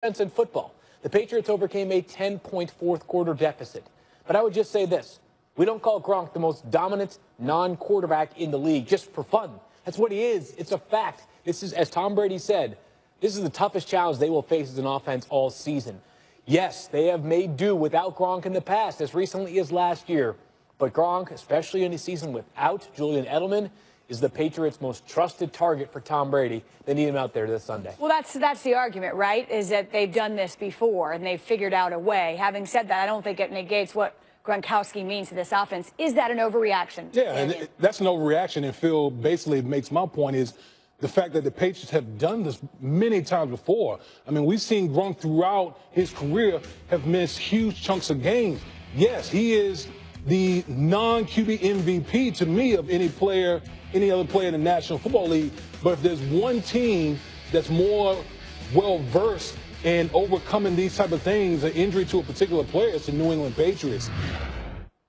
In football, the Patriots overcame a 10-point fourth-quarter deficit. But I would just say this. We don't call Gronk the most dominant non-quarterback in the league just for fun. That's what he is. It's a fact. This is, as Tom Brady said, this is the toughest challenge they will face as an offense all season. Yes, they have made do without Gronk in the past, as recently as last year. But Gronk, especially in a season without Julian Edelman, is the Patriots' most trusted target for Tom Brady. They need him out there this Sunday. Well, that's the argument, right, is that they've done this before and they've figured out a way. Having said that, I don't think it negates what Gronkowski means to this offense. Is that an overreaction? Yeah, and that's an overreaction. And Phil basically makes my point is the fact that the Patriots have done this many times before. I mean, we've seen Gronk throughout his career have missed huge chunks of games. Yes, he is the non-QB MVP to me of any other player in the National Football League. But if there's one team that's more well-versed in overcoming these type of things, an injury to a particular player, it's the New England Patriots.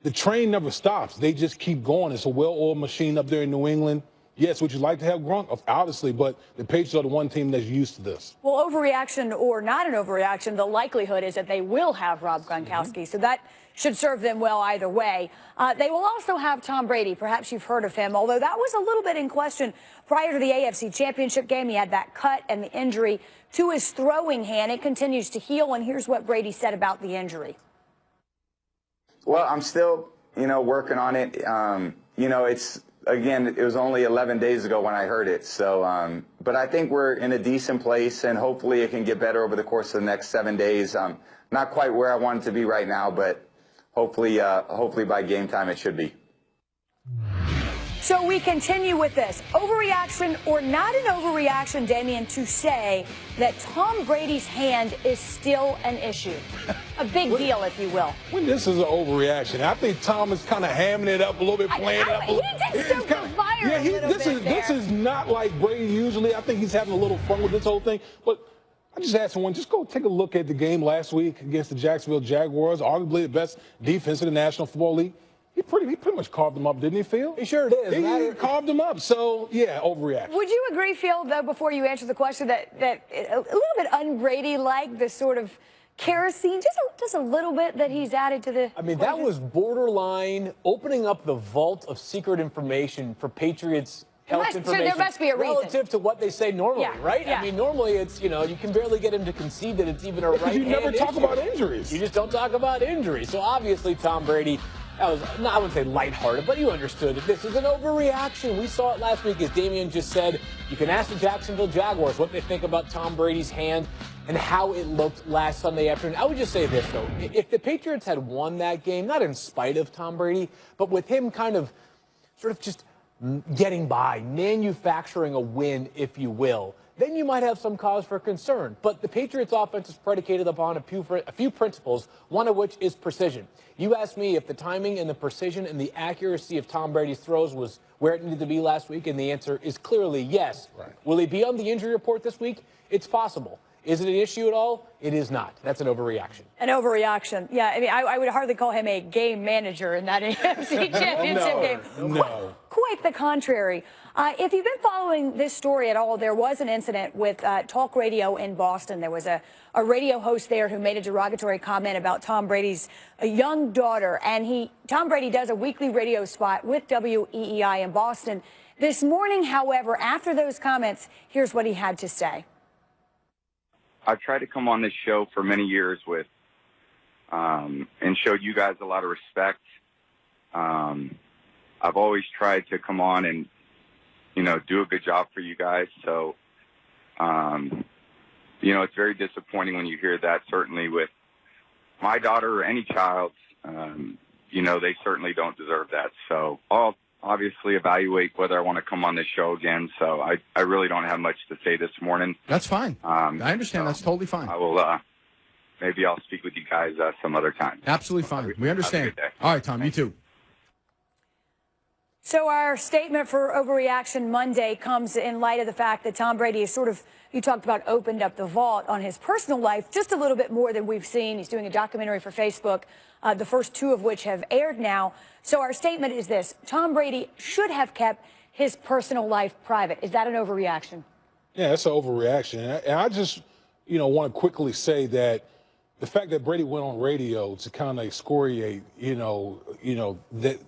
The train never stops. They just keep going. It's a well-oiled machine up there in New England. Yes, would you like to have Gronk? Obviously, but the Patriots are the one team that's used to this. Well, overreaction or not an overreaction, the likelihood is that they will have Rob Gronkowski. So that should serve them well either way. They will also have Tom Brady. Perhaps you've heard of him, although that was a little bit in question prior to the AFC Championship game. He had that cut and the injury to his throwing hand. It continues to heal, and here's what Brady said about the injury. Well, I'm still, working on it. Again, it was only 11 days ago when I heard it. So, but I think we're in a decent place, and hopefully it can get better over the course of the next 7 days. Not quite where I want it to be right now, but hopefully by game time it should be. So we continue with this. Overreaction or not an overreaction, Damian, to say that Tom Brady's hand is still an issue. A big deal, if you will. When this is an overreaction, I think Tom is kind of hamming it up a little bit, playing it up. He did stoke the fire a little bit there. This is not like Brady usually. I think he's having a little fun with this whole thing. But I just asked someone, just go take a look at the game last week against the Jacksonville Jaguars, arguably the best defense in the National Football League. He pretty much carved them up, didn't he, Phil? He sure did. He carved them up. So, yeah, overreaction. Would you agree, Phil, though, before you answer the question, that a little bit un-Brady-like, this sort of kerosene, just a little bit that he's added to the... I mean, that was borderline opening up the vault of secret information for Patriots health information. So there must be a reason. Relative to what they say normally, right? Yeah. I mean, normally it's, you can barely get him to concede that it's even a right hand you never talk issue. About injuries. You just don't talk about injuries. So obviously Tom Brady... I wouldn't say lighthearted, but you understood that this is an overreaction. We saw it last week, as Damian just said. You can ask the Jacksonville Jaguars what they think about Tom Brady's hand and how it looked last Sunday afternoon. I would just say this, though. If the Patriots had won that game, not in spite of Tom Brady, but with him kind of sort of just getting by, manufacturing a win, if you will, then you might have some cause for concern. But the Patriots' offense is predicated upon a few principles, one of which is precision. You asked me if the timing and the precision and the accuracy of Tom Brady's throws was where it needed to be last week, and the answer is clearly yes. Right. Will he be on the injury report this week? It's possible. Is it an issue at all? It is not. That's an overreaction. An overreaction. Yeah, I mean, I would hardly call him a game manager in that AFC Championship game. No. Quite the contrary. If you've been following this story at all, there was an incident with talk radio in Boston. There was a radio host there who made a derogatory comment about Tom Brady's young daughter. And Tom Brady does a weekly radio spot with WEEI in Boston. This morning, however, after those comments, here's what he had to say. I've tried to come on this show for many years with and showed you guys a lot of respect. I've always tried to come on and, do a good job for you guys. So, it's very disappointing when you hear that, certainly with my daughter or any child. They certainly don't deserve that. So I'll obviously evaluate whether I want to come on this show again. So I really don't have much to say this morning. That's fine. I understand. That's totally fine. I will, maybe I'll speak with you guys some other time. Absolutely fine. We understand. Have a good day. All right, Tom, you too. So our statement for overreaction Monday comes in light of the fact that Tom Brady is you talked about, opened up the vault on his personal life just a little bit more than we've seen. He's doing a documentary for Facebook, the first two of which have aired now. So our statement is this: Tom Brady should have kept his personal life private. Is that an overreaction? Yeah, it's an overreaction. And I just want to quickly say that the fact that Brady went on radio to kind of excoriate, that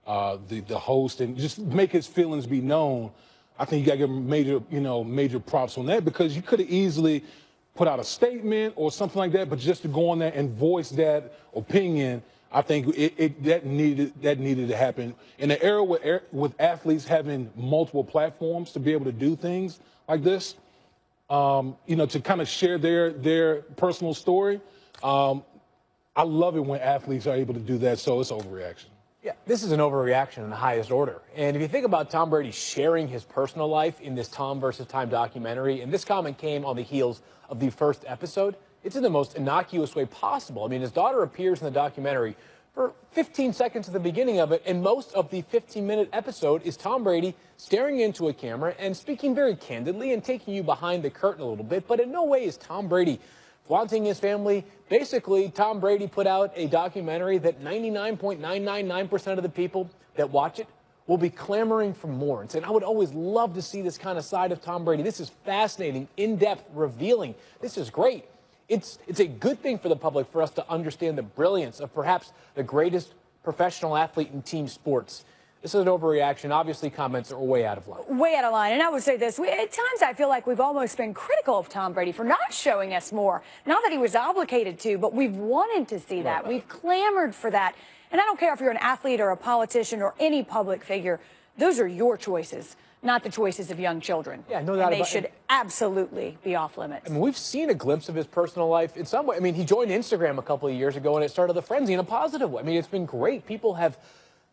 the host and just make his feelings be known, I think you got to give him major props on that, because you could have easily put out a statement or something like that, but just to go on there and voice that opinion, I think that needed to happen in an era with athletes having multiple platforms to be able to do things like this. To kind of share their personal story. I love it when athletes are able to do that, so it's overreaction. Yeah, this is an overreaction in the highest order. And if you think about Tom Brady sharing his personal life in this Tom versus Time documentary, and this comment came on the heels of the first episode, it's in the most innocuous way possible. I mean, his daughter appears in the documentary for 15 seconds at the beginning of it, and most of the 15-minute episode is Tom Brady staring into a camera and speaking very candidly and taking you behind the curtain a little bit, but in no way is Tom Brady flaunting his family. Basically, Tom Brady put out a documentary that 99.999% of the people that watch it will be clamoring for more and saying, I would always love to see this kind of side of Tom Brady. This is fascinating, in-depth, revealing. This is great. It's a good thing for the public for us to understand the brilliance of perhaps the greatest professional athlete in team sports. This is an overreaction. Obviously, comments are way out of line. Way out of line. And I would say this, at times I feel like we've almost been critical of Tom Brady for not showing us more. Not that he was obligated to, but we've wanted to see that. We've clamored for that. And I don't care if you're an athlete or a politician or any public figure. Those are your choices, not the choices of young children. Yeah, no doubt about it. They should absolutely be off limits. I mean, we've seen a glimpse of his personal life in some way. I mean, he joined Instagram a couple of years ago, and it started the frenzy in a positive way. I mean, it's been great. People have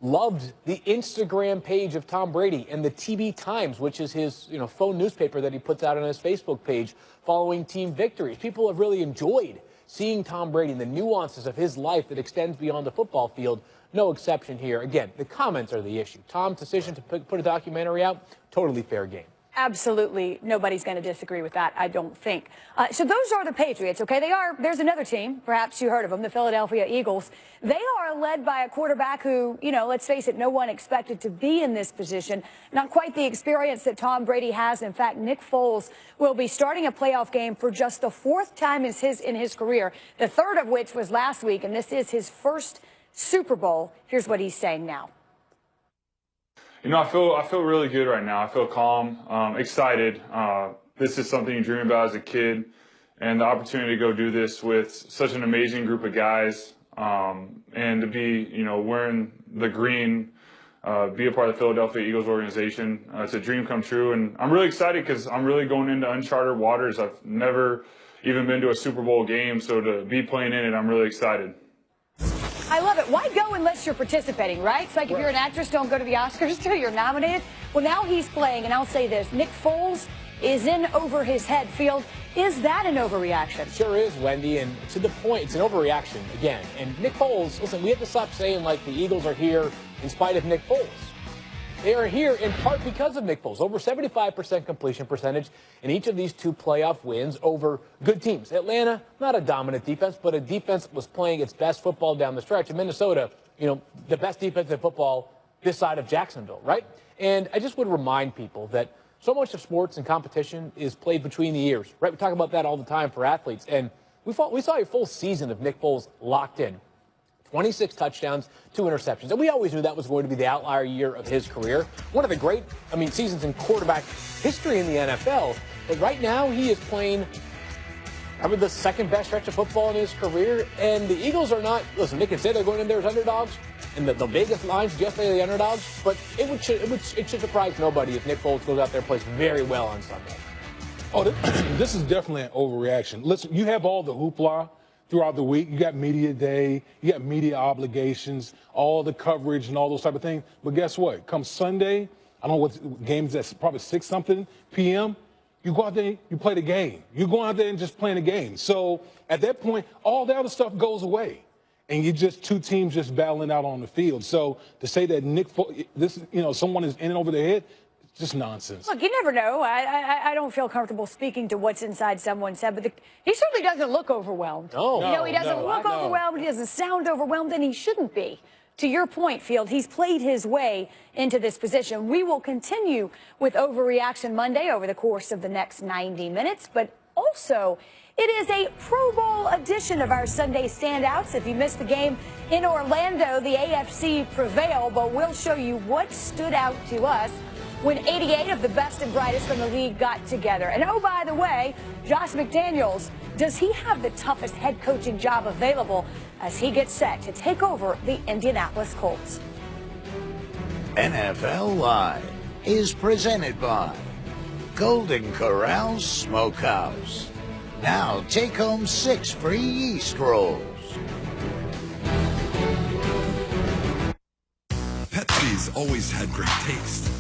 loved the Instagram page of Tom Brady and the TB Times, which is his phone newspaper that he puts out on his Facebook page following team victories. People have really enjoyed seeing Tom Brady and the nuances of his life that extends beyond the football field. No exception here. Again, the comments are the issue. Tom's decision to put a documentary out, totally fair game. Absolutely. Nobody's going to disagree with that, I don't think. So those are the Patriots, okay? There's another team, perhaps you heard of them, the Philadelphia Eagles. They are led by a quarterback who, let's face it, no one expected to be in this position. Not quite the experience that Tom Brady has. In fact, Nick Foles will be starting a playoff game for just the fourth time in his career, the third of which was last week, and this is his first Super Bowl. Here's what he's saying now. I feel really good right now. I feel calm, excited. This is something you dream about as a kid, and the opportunity to go do this with such an amazing group of guys, and to be, wearing the green, be a part of the Philadelphia Eagles organization. It's a dream come true, and I'm really excited because I'm really going into uncharted waters. I've never even been to a Super Bowl game, so to be playing in it, I'm really excited. I love it. Why go unless you're participating, right? It's like if you're an actress, don't go to the Oscars till you're nominated. Well, now he's playing, and I'll say this. Nick Foles is in over his head field. Is that an overreaction? Sure is, Wendy, and to the point, it's an overreaction again. And Nick Foles, listen, we have to stop saying like the Eagles are here in spite of Nick Foles. They are here in part because of Nick Foles. Over 75% completion percentage in each of these two playoff wins over good teams. Atlanta, not a dominant defense, but a defense that was playing its best football down the stretch. And Minnesota, the best defense in football this side of Jacksonville, right? And I just would remind people that so much of sports and competition is played between the ears, right? We talk about that all the time for athletes. And we saw a full season of Nick Foles locked in. 26 touchdowns, 2 interceptions. And we always knew that was going to be the outlier year of his career. One of the great, seasons in quarterback history in the NFL. But right now, he is playing probably the second best stretch of football in his career. And the Eagles are not, listen, they can say they're going in there as underdogs, and the Vegas lines suggest they're the underdogs, but it should surprise nobody if Nick Foles goes out there and plays very well on Sunday. Oh, this is definitely an overreaction. Listen, you have all the hoopla throughout the week. You got media day, you got media obligations, all the coverage and all those type of things. But guess what? Come Sunday, I don't know what games, that's probably 6-something p.m., you go out there, you play the game. You go out there and just playing the game. So at that point, all the other stuff goes away. And you're just two teams just battling out on the field. So to say that someone is in and over their head, it's just nonsense. Look, you never know. I don't feel comfortable speaking to what's inside someone's head, but he certainly doesn't look overwhelmed. No, he doesn't look overwhelmed. He doesn't sound overwhelmed, and he shouldn't be. To your point, Field, he's played his way into this position. We will continue with Overreaction Monday over the course of the next 90 minutes, but also It is a Pro Bowl edition of our Sunday Standouts. If you missed the game in Orlando, the AFC prevailed, but we'll show you what stood out to us when 88 of the best and brightest from the league got together. And oh, by the way, Josh McDaniels, does he have the toughest head coaching job available as he gets set to take over the Indianapolis Colts? NFL Live is presented by Golden Corral Smokehouse. Now take home 6 free yeast rolls. Pepsi's always had great taste,